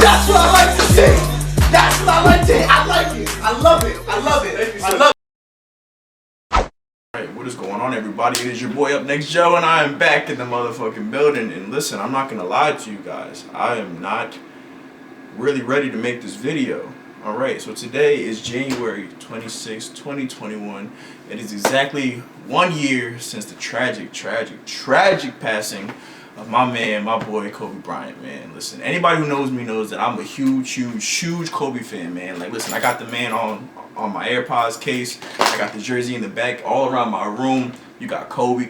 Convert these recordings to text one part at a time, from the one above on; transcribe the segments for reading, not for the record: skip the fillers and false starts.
That's what I like to see. That's what I like to hear. I like it. I love it. I love it. I love it. Hey, what is going on, everybody? It is your boy Up Next Joe, and I am back in the motherfucking building. And listen, I'm not gonna lie to you guys. I am not really ready to make this video. Alright, so today is January 26, 2021. It is exactly 1 year since the tragic passing of my man, my boy Kobe Bryant, man. Listen, anybody who knows me knows that I'm a huge Kobe fan, man. Like, listen, I got the man on my AirPods case. I got the jersey in the back all around my room. You got Kobe.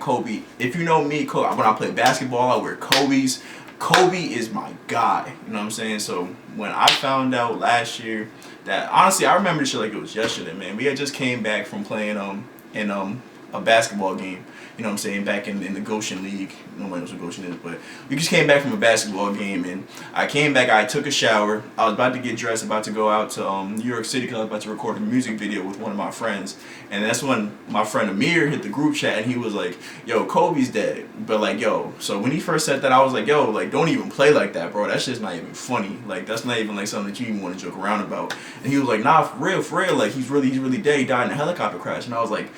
If you know me, when I play basketball, I wear Kobe's. Kobe is my guy, you know what I'm saying? So when I found out last year that, honestly, I remember this shit like it was yesterday, man. We had just came back from playing in a basketball game, you know what I'm saying, back in the Goshen League. Nobody knows what Goshen is, but we just came back from a basketball game, and I came back, I took a shower, I was about to get dressed, about to go out to New York City because I was about to record a music video with one of my friends, and that's when my friend Amir hit the group chat, and he was like, yo, Kobe's dead. But like, yo, so when he first said that, I was like, yo, like, don't even play like that, bro. That shit's not even funny. Like, that's not even like something that you even want to joke around about. And he was like, nah, for real, like, he's really dead. He died in a helicopter crash. And I was like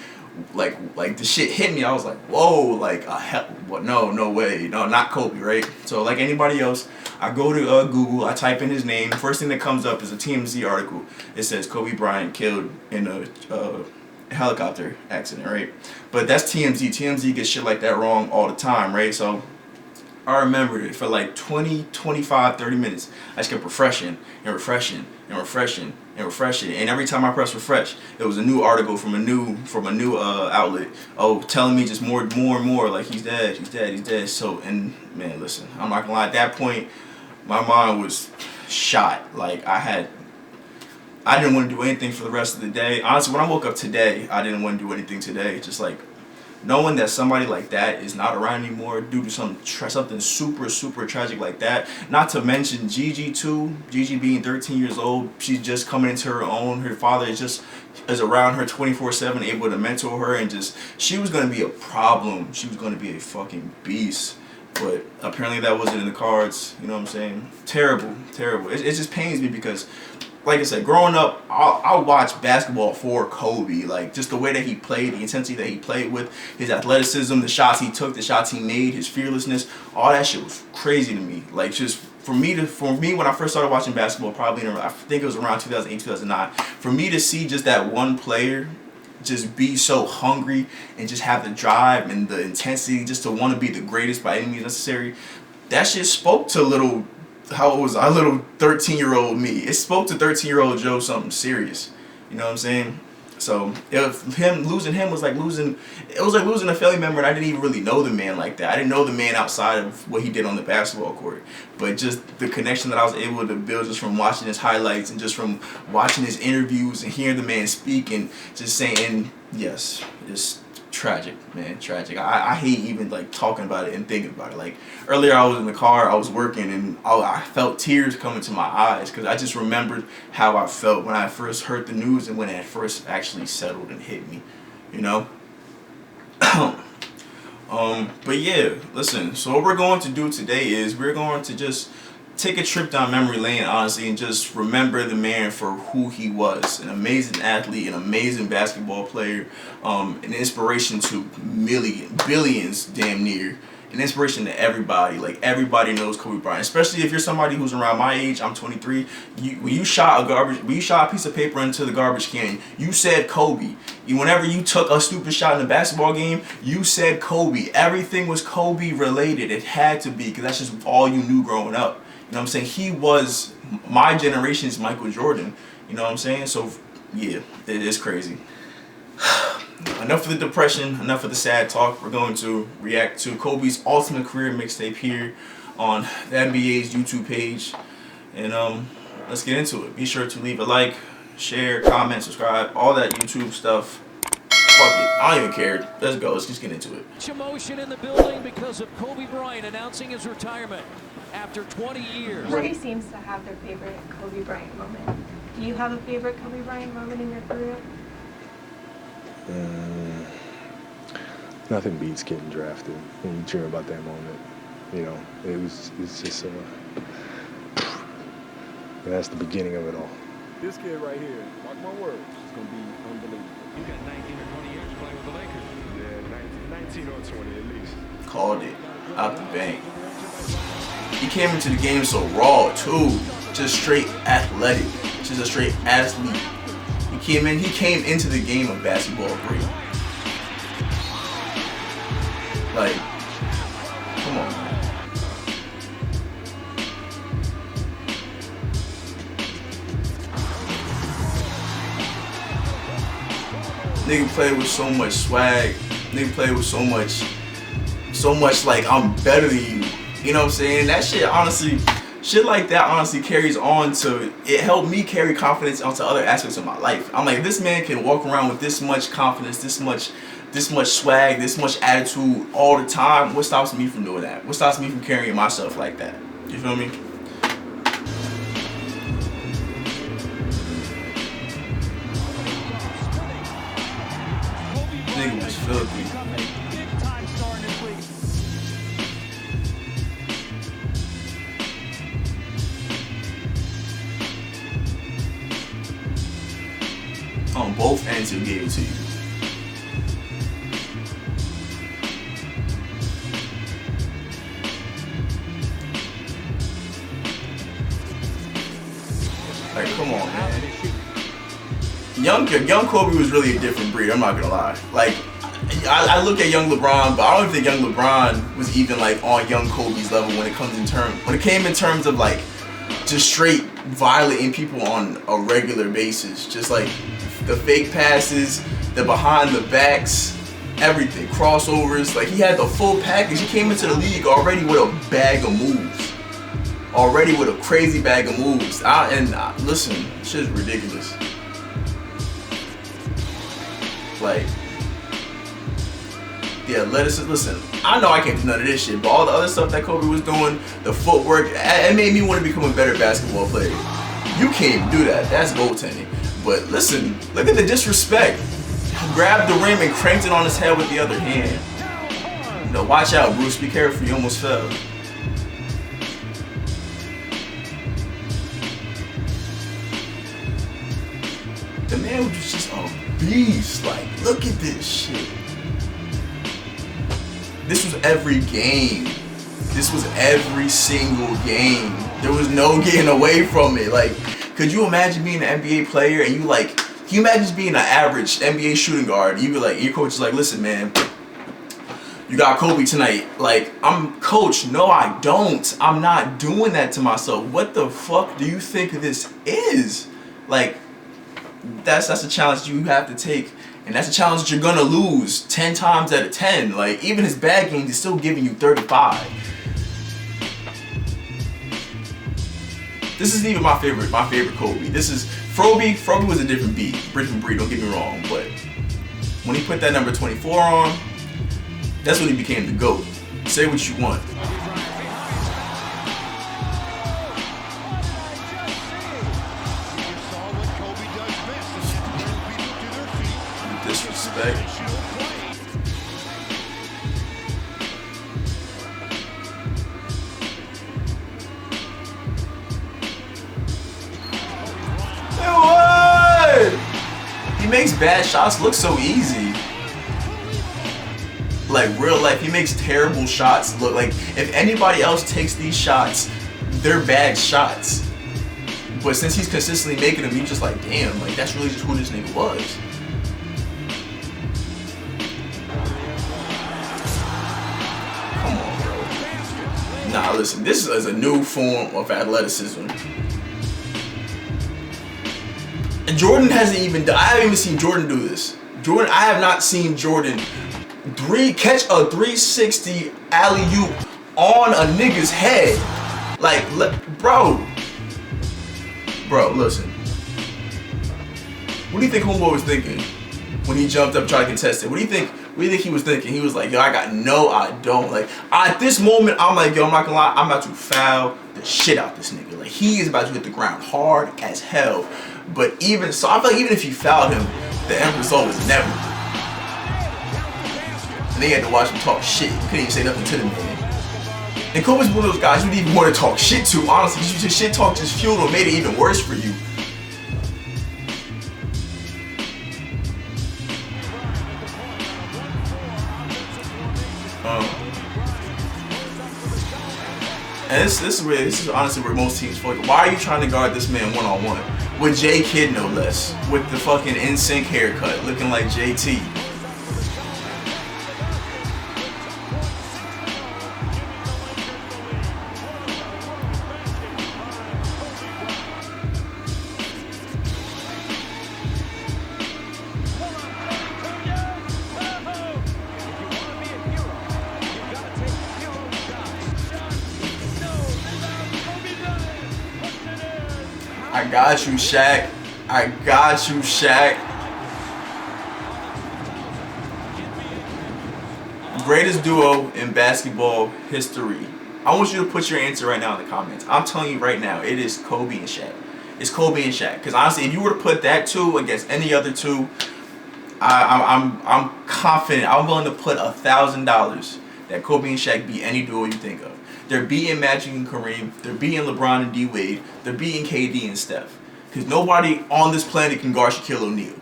the shit hit me. I was like, whoa, like what? No way, no, not Kobe, right? So like anybody else, I go to Google, I type in his name. First thing that comes up is a TMZ article. It says Kobe Bryant killed in a helicopter accident, right? But that's TMZ. TMZ gets shit like that wrong all the time, right? So I remembered it for like 20, 25, 30 minutes. I just kept refreshing. And every time I press refresh, it was a new article from a new outlet. Oh, telling me just more and more, like he's dead. So, and man, listen, I'm not gonna lie, at that point, my mind was shot. Like I didn't want to do anything for the rest of the day. Honestly, when I woke up today, I didn't want to do anything today. Just like knowing that somebody like that is not around anymore due to something super tragic like that. Not to mention Gigi too. Gigi being 13 years old, she's just coming into her own. Her father is around her 24/7, able to mentor her, and she was gonna be a problem. She was gonna be a fucking beast. But apparently that wasn't in the cards. You know what I'm saying? Terrible. It just pains me because, like I said, growing up, I watched basketball for Kobe. Like, just the way that he played, the intensity that he played with, his athleticism, the shots he took, the shots he made, his fearlessness, all that shit was crazy to me. Like, just for me, when I first started watching basketball, probably I think it was around 2008, 2009, for me to see just that one player just be so hungry and just have the drive and the intensity just to want to be the greatest by any means necessary, that shit spoke to little 13-year-old me. It spoke to 13-year-old Joe something serious. You know what I'm saying? So losing him was like losing a family member, and I didn't even really know the man like that. I didn't know the man outside of what he did on the basketball court. But just the connection that I was able to build just from watching his highlights and just from watching his interviews and hearing the man speak and just saying, yes, it's tragic, man, tragic. I hate even like talking about it and thinking about it. Like earlier I was in the car, I was working, and I felt tears coming to my eyes because I just remembered how I felt when I first heard the news and when it first actually settled and hit me, you know? But yeah, listen, so what we're going to do today is we're going to just take a trip down memory lane, honestly, and just remember the man for who he was. An amazing athlete, an amazing basketball player, an inspiration to billions damn near, an inspiration to everybody. Like, everybody knows Kobe Bryant, especially if you're somebody who's around my age. I'm 23. When you shot a piece of paper into the garbage can, you said Kobe. Whenever you took a stupid shot in a basketball game, you said Kobe. Everything was Kobe related. It had to be, because that's just all you knew growing up. You know what I'm saying? He was my generation's Michael Jordan. You know what I'm saying? So, yeah, it is crazy. Enough of the depression, enough of the sad talk. We're going to react to Kobe's Ultimate Career Mixtape here on the NBA's YouTube page. And let's get into it. Be sure to leave a like, share, comment, subscribe, all that YouTube stuff. Fuck it. I don't even care. Let's go. Let's just get into it. Much emotion in the building because of Kobe Bryant announcing his retirement after 20 years. Everybody seems to have their favorite Kobe Bryant moment. Do you have a favorite Kobe Bryant moment in your career? Nothing beats getting drafted when you dream about that moment. You know, it's just And that's the beginning of it all. This kid right here, mark my words, is going to be unbelievable. You got 19 or 20 years playing with the Lakers. Yeah, 19 or 20 at least. Called it out the bank. He came into the game so raw too, just straight athletic, just a straight athlete. He came into the game of basketball great. Like, come on, man. Nigga played with so much swag. Nigga played with so much like I'm better than you. You know what I'm saying? That shit honestly, shit like that honestly carries on to, it helped me carry confidence onto other aspects of my life. I'm like, this man can walk around with this much confidence, this much swag, this much attitude all the time. What stops me from doing that? What stops me from carrying myself like that? You feel me? Nigga was filthy. On both ends, he'll give it to you. Like, come on, man. Young Kobe was really a different breed. I'm not gonna lie. Like, I look at young LeBron, but I don't think young LeBron was even like on young Kobe's level when it came in terms of like just straight violating people on a regular basis. Just like the fake passes, the behind the backs, everything, crossovers. Like, he had the full package. He came into the league already with a bag of moves. Already with a crazy bag of moves. Listen, shit's ridiculous. Like, the athleticism. Listen, I know I can't do none of this shit, but all the other stuff that Kobe was doing, the footwork, it made me want to become a better basketball player. You can't even do that. That's goaltending. But listen, look at the disrespect. He grabbed the rim and cranked it on his head with the other hand. You know, watch out, Bruce. Be careful. You almost fell. The man was just a beast. Like, look at this shit. This was every game. This was every single game. There was no getting away from it. Like, could you imagine being an NBA player and can you imagine being an average NBA shooting guard? You be like, your coach is like, listen, man, you got Kobe tonight. Like, I'm coach. No, I don't. I'm not doing that to myself. What the fuck do you think this is? Like, that's a challenge you have to take. And that's a challenge that you're gonna lose 10 times out of 10. Like, even his bad games, he's still giving you 35. This isn't even my favorite Kobe. This is Froby was a different breed, don't get me wrong, but when he put that number 24 on, that's when he became the GOAT. Say what you want. Disrespect. He makes bad shots look so easy. Like, real life, he makes terrible shots look like if anybody else takes these shots, they're bad shots. But since he's consistently making them, you're just like, damn, like, that's really just who this nigga was. Come on, bro. Nah, listen, this is a new form of athleticism. And Jordan hasn't even done, I haven't even seen Jordan do this. I have not seen Jordan catch a 360 alley-oop on a nigga's head. Like, bro, listen. What do you think Homeboy was thinking when he jumped up trying to contest it? What do you think he was thinking? He was like, yo, I don't. Like, at this moment, I'm like, yo, I'm not gonna lie, I'm about to foul the shit out this nigga. Like, he is about to hit the ground hard as hell. But even so, I feel like even if you fouled him, the end result was never. And they had to watch him talk shit. You couldn't even say nothing to the man. And Kobe's one of those guys you didn't even want to talk shit to, honestly, because you just shit talk just fueled or made it even worse for you. And this is honestly where most teams fuck. Why are you trying to guard this man one-on-one? With J Kidd, no less. With the fucking NSYNC haircut, looking like JT. I got you, Shaq. I got you, Shaq. Greatest duo in basketball history. I want you to put your answer right now in the comments. I'm telling you right now, it is Kobe and Shaq. It's Kobe and Shaq. Because honestly, if you were to put that two against any other two, I'm confident. I'm willing to put $1,000 that Kobe and Shaq beat any duo you think of. They're beating Magic and Kareem. They're beating LeBron and D Wade. They're beating KD and Steph. Because nobody on this planet can guard Shaquille O'Neal.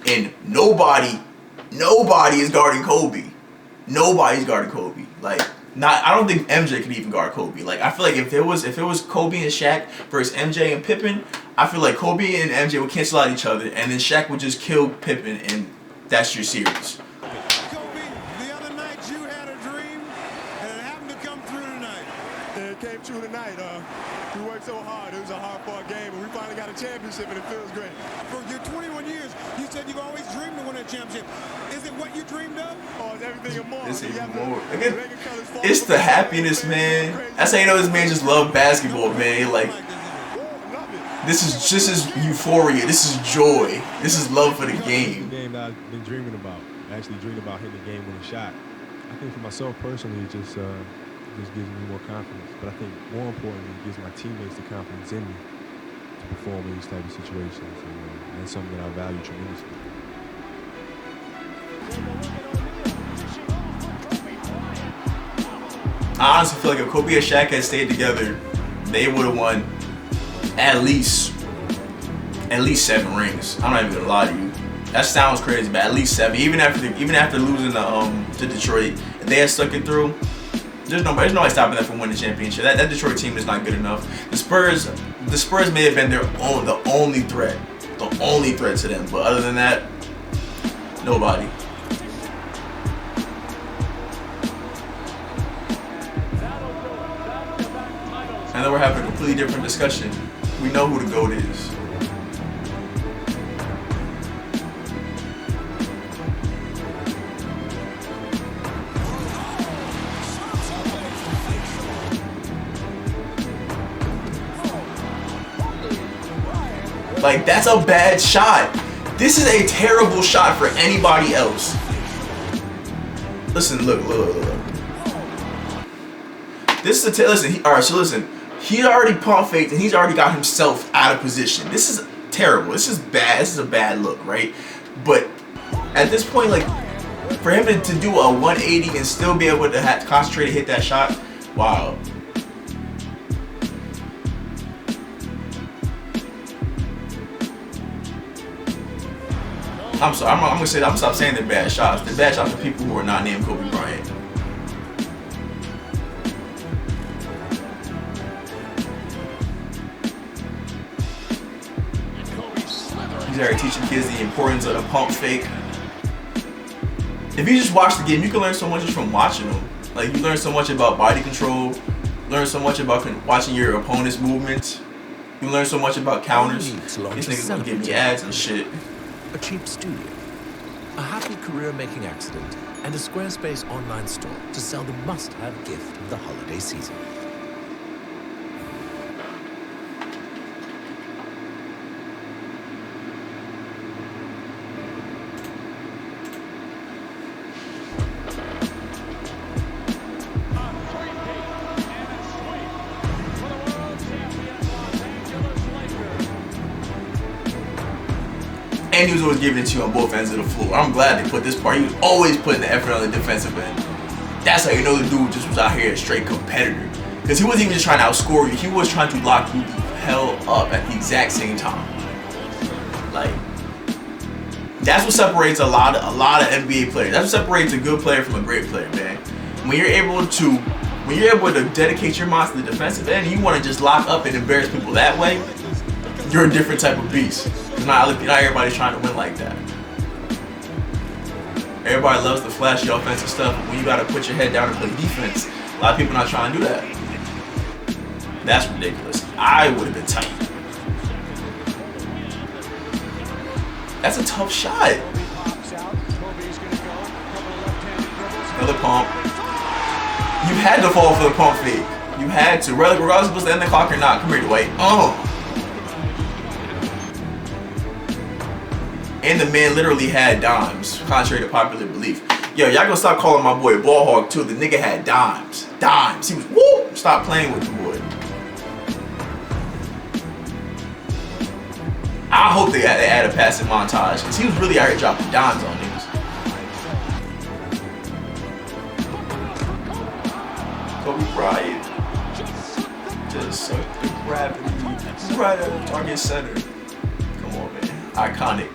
And nobody is guarding Kobe. Nobody's guarding Kobe. Like, I don't think MJ could even guard Kobe. Like, I feel like if it was Kobe and Shaq versus MJ and Pippen, I feel like Kobe and MJ would cancel out each other, and then Shaq would just kill Pippen, and that's your series. Kobe, the other night you had a dream, and it happened to come through tonight. Yeah, it came true tonight. We worked so hard. It was a hard-fought game, and we finally got a championship, and it feels great. For your 21 years, you said you've always dreamed of winning a championship. Is it what you dreamed of? Oh, it's everything and more. It's You even have to- more. the Laker colors fall It's from the the happiness, man. That's how you know this man just loved basketball, man. Like, Woo, love it. this is euphoria. This is joy. This is love for the game. The game that I've been dreaming about. I actually dreamed about hitting the game-winning shot. I think for myself personally, it just gives me more confidence. But I think more importantly, it gives my teammates the confidence in me to perform in these type of situations. And that's something that I value tremendously. I honestly feel like if Kobe and Shaq had stayed together, they would have won at least 7 rings. I'm not even gonna lie to you. That sounds crazy, but at least 7. Even after losing to Detroit, if they had stuck it through, there's nobody stopping them from winning the championship. That Detroit team is not good enough. The Spurs may have been the only threat to them, but other than that, nobody. And then we're having a completely different discussion. We know who the GOAT is. Like, that's a bad shot. This is a terrible shot for anybody else. Listen, look. This is listen. All right, so listen. He already pump faked and he's already got himself out of position. This is terrible. This is bad. This is a bad look, right? But at this point, like, for him to do a 180 and still be able to concentrate and hit that shot, wow. I'm sorry. I'm gonna stop saying they're bad shots. They're bad shots for people who are not named Kobe Bryant. He's already teaching kids the importance of the pump fake. If you just watch the game, you can learn so much just from watching them. Like, you learn so much about body control, learn so much about watching your opponent's movements. You learn so much about counters. These niggas gonna give me ads and shit. A cheap studio, a happy career-making accident, and a Squarespace online store to sell the must-have gift of the holiday season. And he was always giving it to you on both ends of the floor. I'm glad they put this part. He was always putting the effort on the defensive end. That's how you know the dude just was out here a straight competitor. Because he wasn't even just trying to outscore you, he was trying to lock you the hell up at the exact same time. Like, that's what separates a lot of NBA players. That's what separates a good player from a great player, man. When you're able to dedicate your mind to the defensive end, and you want to just lock up and embarrass people that way, you're a different type of beast. Because not everybody's trying to win like that. Everybody loves the flashy offensive stuff, but when you gotta put your head down and play defense, a lot of people not trying to do that. That's ridiculous. I would have been tight. That's a tough shot. Another pump. You had to fall for the pump fake. You had to, regardless if it was the end of the clock or not. Come here, Dwight. And the man literally had dimes, contrary to popular belief. Yo, y'all gonna stop calling my boy ball hog too. The nigga had dimes. Dimes. He was, woo! Stop playing with the boy. I hope they add a passing montage, because he was really out here dropping dimes on niggas. Kobe Bryant just sucked the gravity right at the target center. Come on, man. Iconic.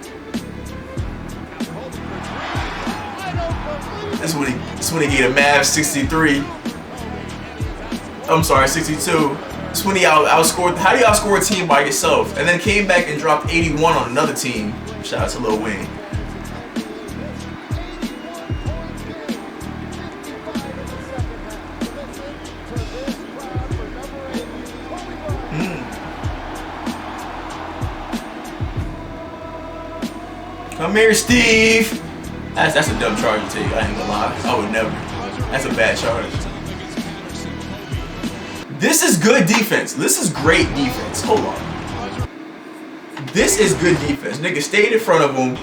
This is when he gave a Mavs 63. I'm sorry, 62. It's when he outscored. How do you outscore a team by yourself? And then came back and dropped 81 on another team. Shout out to Lil Wayne. Come here, Steve. That's a dumb charge to take. I ain't gonna lie. I would never. That's a bad charge. This is good defense. This is great defense. Hold on. This is good defense. Nigga stayed in front of him.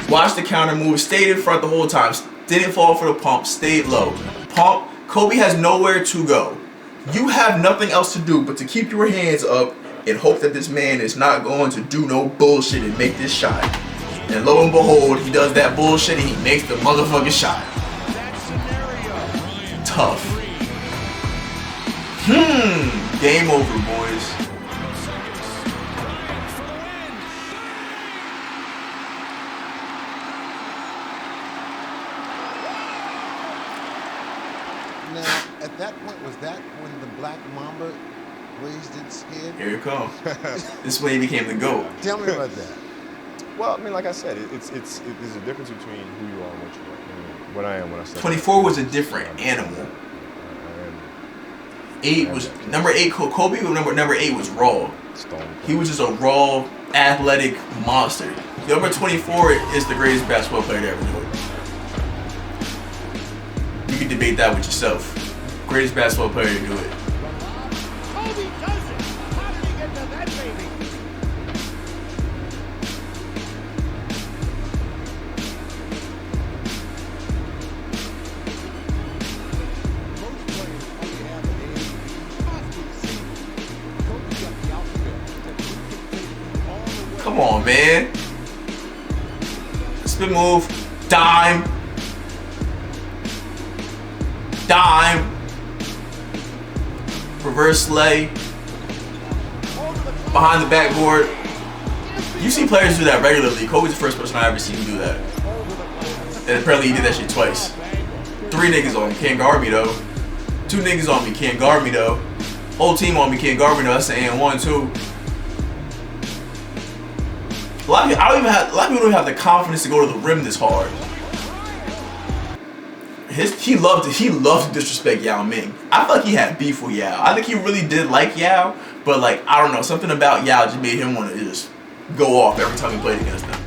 Watched the counter move. Stayed in front the whole time. Didn't fall for the pump. Stayed low. Pump. Kobe has nowhere to go. You have nothing else to do but to keep your hands up and hope that this man is not going to do no bullshit and make this shot. And lo and behold, he does that bullshit and he makes the motherfucking shot. Tough. Game over, boys. Now, at that point, was that when the Black Mamba raised its head? Here it comes. This is when he became the GOAT. Tell me about that. Well, I mean, like I said, there's a difference between who you are and what you are. I mean, what I am when I step 24 was a different animal. 8 was number 8. Kobe number 8 was raw. He was just a raw, athletic monster. Number 24 is the greatest basketball player to ever do it. You can debate that with yourself. Greatest basketball player to do it. Come on, man. Spin move. Dime. Dime. Reverse lay. Behind the backboard. You see players do that regularly. Kobe's the first person I ever seen do that. And apparently he did that shit twice. 3 niggas on me. Can't guard me though. 2 niggas on me. Can't guard me though. Whole team on me. Can't guard me though. That's an and 1, 2. A lot of people don't even have the confidence to go to the rim this hard. He loved to disrespect Yao Ming. I feel like he had beef with Yao. I think he really did like Yao, but like I don't know, something about Yao just made him want to just go off every time he played against him.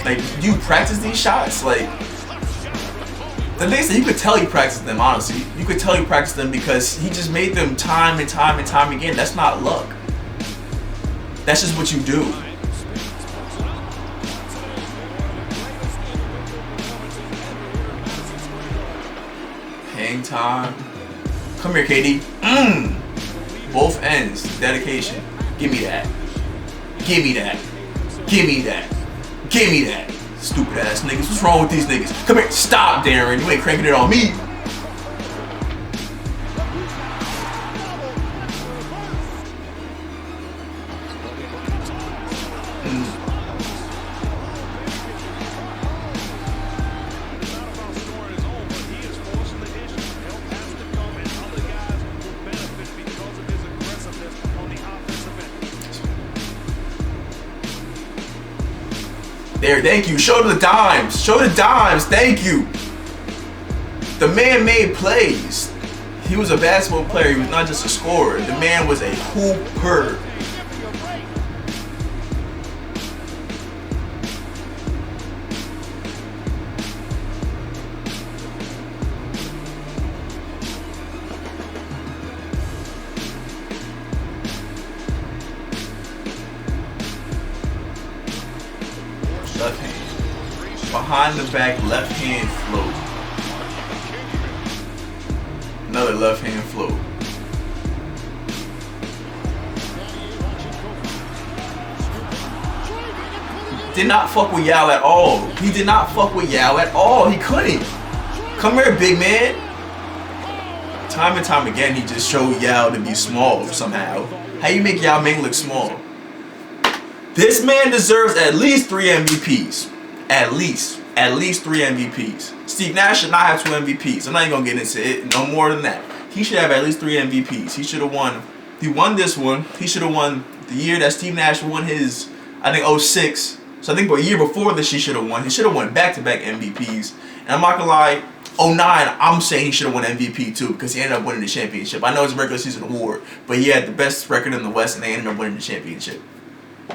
Like, do you practice these shots? Like, the thing is that you could tell he practiced them, honestly. You could tell he practiced them because he just made them time and time and time again. That's not luck. That's just what you do. same time. Come here, KD. Both ends. Dedication. Give me that. Give me that. Give me that. Give me that. Stupid ass niggas. What's wrong with these niggas? Come here. Stop, Darren. You ain't cranking it on me. There, thank you. Show the dimes. Show the dimes. Thank you. The man made plays. He was a basketball player. He was not just a scorer. The man was a hooper. Left hand. Behind the back, left hand float. Another left hand float. Did not fuck with Yao at all. He did not fuck with Yao at all. He couldn't. Come here, big man. Time and time again, he just showed Yao to be small somehow. How you make Yao Ming look small? This man deserves at least 3 MVPs. At least 3 MVPs. Steve Nash should not have 2 MVPs. I'm not even gonna get into it. No more than that. He should have at least 3 MVPs. He should have won. He won this one. He should have won the year that Steve Nash won his, I think, 06. So I think a year before this, he should have won. He should have won back-to-back MVPs. And I'm not gonna lie, 09, I'm saying he should have won MVP too because he ended up winning the championship. I know it's a regular season award, but he had the best record in the West, and they ended up winning the championship.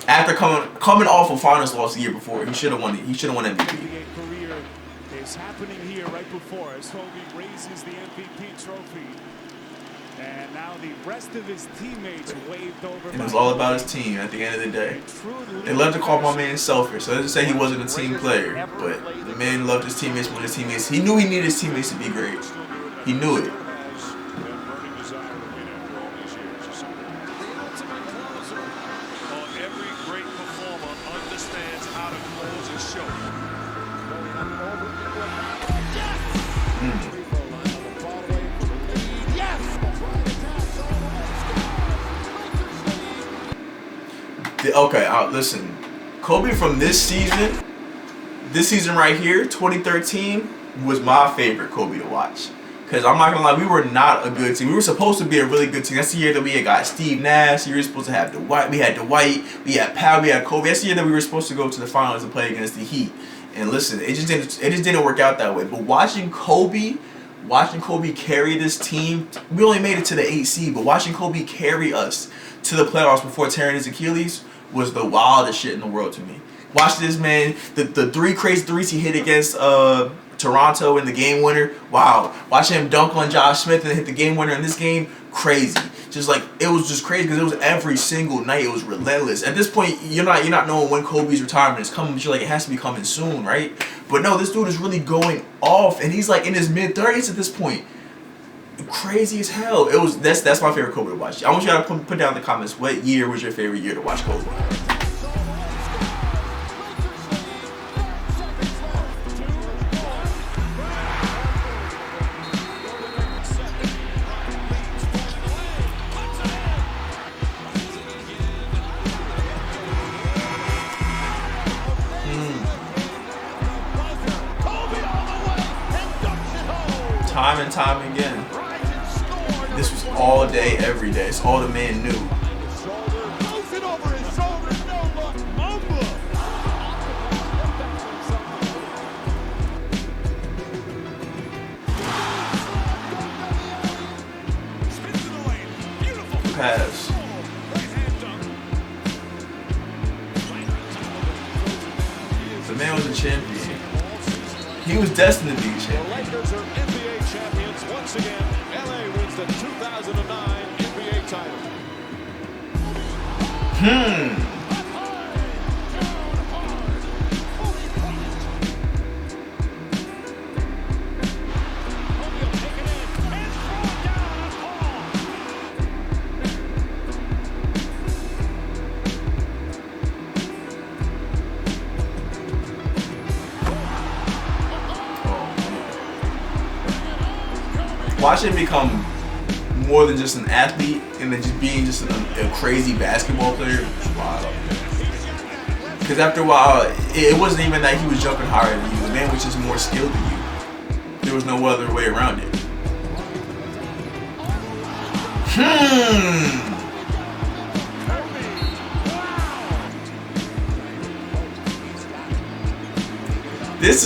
After coming off a finals loss the year before, he should have won it. He should have won MVP. Career is happening here right before us. Kobe raises the MVP trophy, and now the rest of his teammates waved over. And it was all about his team at the end of the day. They love to call my man selfish. So let's just say he wasn't a team player, but the man loved his teammates more than his teammates. He knew he needed his teammates to be great. He knew it. Okay, listen. Kobe from this season right here, 2013, was my favorite Kobe to watch. Because I'm not going to lie, we were not a good team. We were supposed to be a really good team. That's the year that we had got Steve Nash. We were supposed to have Dwight. We had Dwight. We had Powell. We had Kobe. That's the year that we were supposed to go to the finals and play against the Heat. And listen, it just didn't work out that way. But watching Kobe carry this team, we only made it to the 8th seed, but watching Kobe carry us to the playoffs before tearing his Achilles was the wildest shit in the world to me. Watch this man, the 3 crazy threes he hit against Toronto in the game winner. Wow. Watch him dunk on Josh Smith and hit the game winner in this game. Crazy. Just like, it was just crazy because it was every single night. It was relentless. At this point, you're not knowing when Kobe's retirement is coming, but you're like, it has to be coming soon, right? But no, this dude is really going off, and he's like in his mid-30s at this point. Crazy as hell. That's my favorite Kobe to watch. I want you to put down in the comments, what year was your favorite year to watch Kobe? Time and time again. This was all day, every day. It's all the man knew. Pass. The man was a champion. He was destined to be a champion. The Lakers are NBA champions once again. LA wins the 2009 NBA title. watching him become more than just an athlete and then just being just a crazy basketball player was wild. Because after a while, it wasn't even that he was jumping higher than you. The man was just more skilled than you. There was no other way around it. This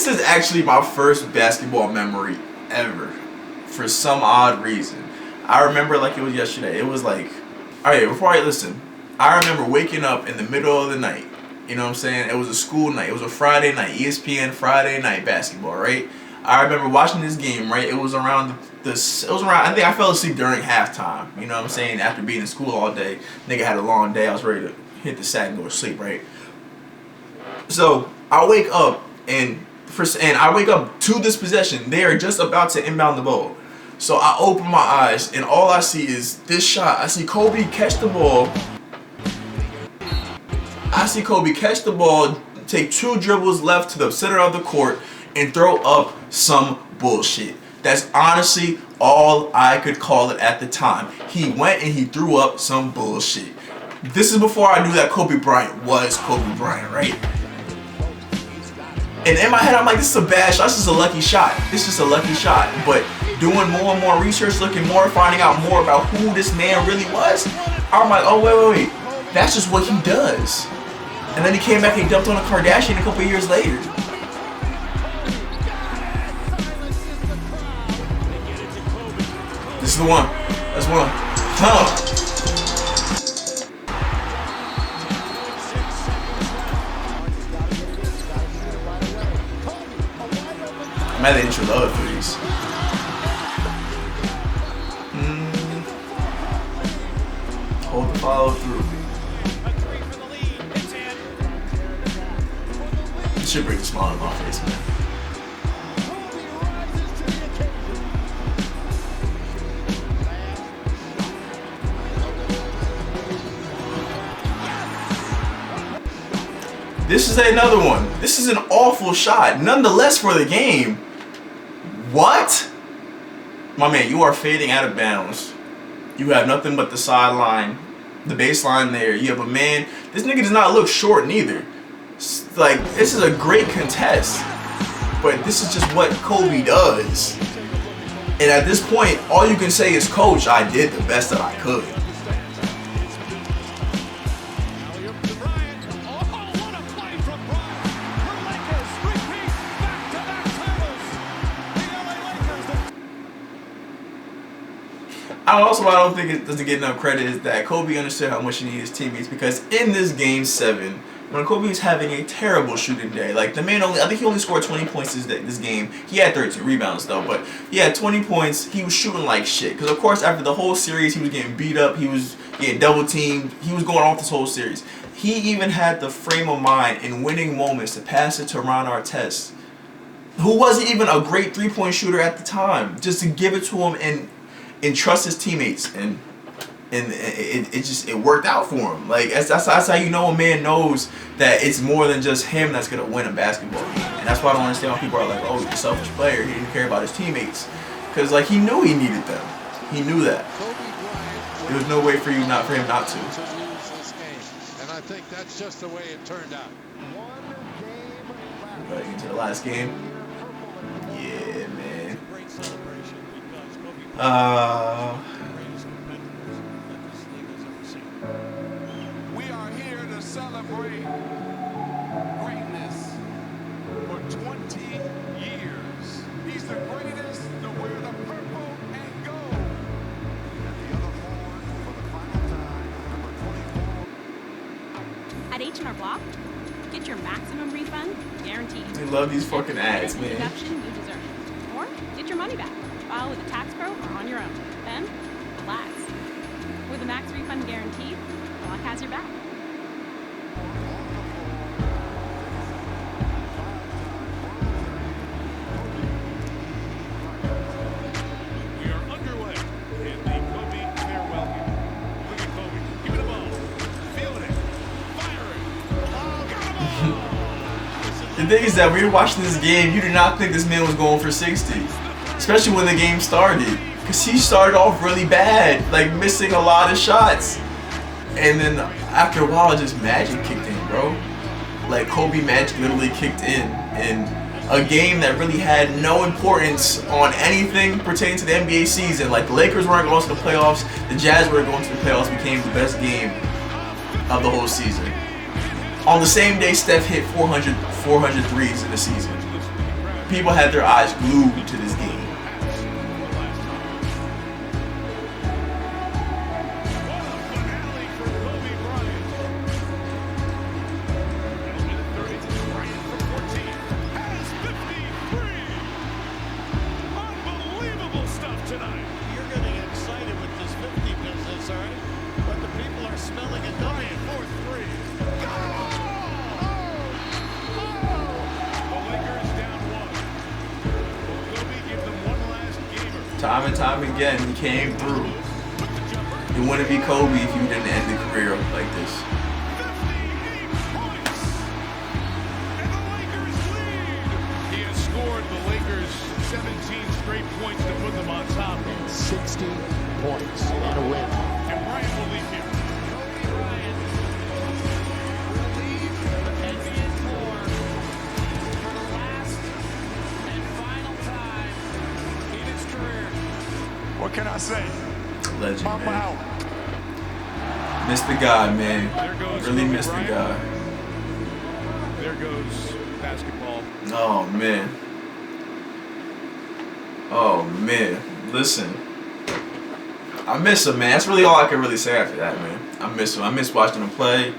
is actually my first basketball memory ever. For some odd reason. I remember like it was yesterday. It was like, alright, before I listen, I remember waking up in the middle of the night. You know what I'm saying? It was a school night. It was a Friday night. ESPN Friday night basketball, right? I remember watching this game, right? It was around I think I fell asleep during halftime. You know what I'm saying? After being in school all day. Nigga had a long day. I was ready to hit the sack and go to sleep, right? So I wake up and I wake up to this possession. They are just about to inbound the ball. So I open my eyes and all I see is this shot. I see Kobe catch the ball. Take 2 dribbles left to the center of the court and throw up some bullshit. That's honestly all I could call it at the time. He went and he threw up some bullshit. This is before I knew that Kobe Bryant was Kobe Bryant, right? And in my head, I'm like, this is a bad shot. This is a lucky shot. But doing more and more research, looking more, finding out more about who this man really was, I'm like, oh, wait. That's just what he does. And then he came back and he dumped on a Kardashian a couple years later. This is the one. That's one. I'm at the intro of the other threes. Hold the follow through. This should bring a smile on my face, man. This is another one. This is an awful shot, nonetheless, for the game. What? My man, you are fading out of bounds. You have nothing but the sideline, the baseline there. You have a man. This nigga does not look short neither. Like, this is a great contest. But this is just what Kobe does. And at this point, all you can say is, Coach, I did the best that I could. I don't think it doesn't get enough credit is that Kobe understood how much he needed his teammates, because in this game 7, when Kobe was having a terrible shooting day, like the man I think he only scored 20 points this game. He had 13 rebounds though, but he had 20 points. He was shooting like shit. Because of course after the whole series he was getting beat up, he was getting double teamed, he was going off this whole series. He even had the frame of mind in winning moments to pass it to Ron Artest, who wasn't even a great 3-point shooter at the time, just to give it to him and trust his teammates, and it worked out for him. Like that's how you know a man knows that it's more than just him that's gonna win a basketball game. And that's why I don't understand why people are like, oh, he's a selfish player, he didn't care about his teammates, because like he knew he needed them. He knew that. There was no way for him not to. And I think that's just the way it turned out. Right into the last game. Yeah, man. We are here to celebrate greatness for 20 years. He's the greatest to wear the purple and gold. And the other forward for the final time, number 24. At H&R Block, get your maximum refund guaranteed. They love these fucking ads, man. Deduction you deserve. Or get your money back. File with a tax pro or on your own. Then, relax. With a max refund guarantee, Block has your back. We are underway in the Kobe farewell game. Look at Kobe. Give me the ball. Feeling it. Firing. Oh, got him all. This is The thing is that when you're watching this game, you did not think this man was going for 60. Especially when the game started. Because he started off really bad, like missing a lot of shots. And then after a while, just magic kicked in, bro. Like Kobe magic literally kicked in. And a game that really had no importance on anything pertaining to the NBA season. Like the Lakers weren't going to the playoffs, the Jazz weren't going to the playoffs, became the best game of the whole season. On the same day, Steph hit 400 threes in the season. People had their eyes glued to this game. Time and time again, he came through. It wouldn't be Kobe if he didn't end the career like this. He has scored the Lakers 17 straight points to put them on top. And 60 points and a win. And Bryant will leave here. Kobe Bryant will leave the NBA floor for the last and final time in his career. What can I say? Legend, Mama man. out. Missed the guy, man. There goes Really Kobe missed the Bryant. guy. There goes basketball. Oh, man. Oh, man. Listen. I miss him, man. That's really all I can really say after that, man. I miss him. I miss watching him play.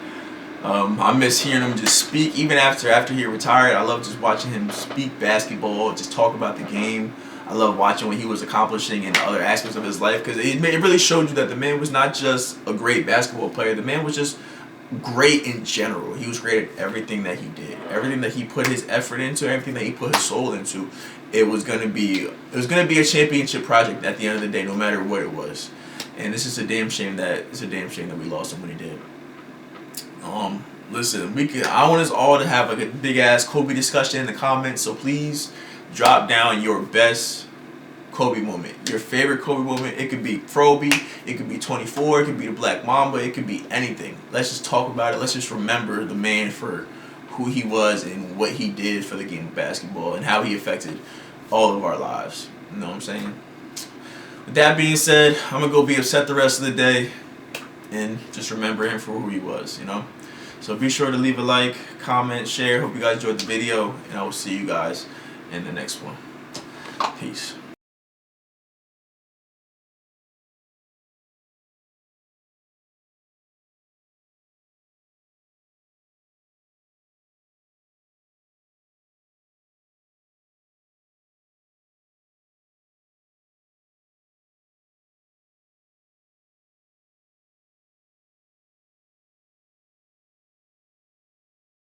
I miss hearing him just speak. Even after he retired, I love just watching him speak basketball, just talk about the game. I love watching what he was accomplishing in other aspects of his life, because it really showed you that the man was not just a great basketball player. The man was just great in general. He was great at everything that he did, everything that he put his effort into, everything that he put his soul into. It was gonna be a championship project at the end of the day, no matter what it was. And it's just a damn shame that we lost him when he did. Listen, I want us all to have like a big ass Kobe discussion in the comments. So please drop down your best Kobe moment, your favorite Kobe moment. It could be Froby, it could be 24, it could be the Black Mamba, it could be anything. Let's just talk about it. Let's just remember the man for who he was and what he did for the game of basketball and how he affected all of our lives. You know what I'm saying? With that being said, I'm gonna go be upset the rest of the day and just remember him for who he was, you know? So be sure to leave a like, comment, share. Hope you guys enjoyed the video, and I will see you guys in the next one. Peace.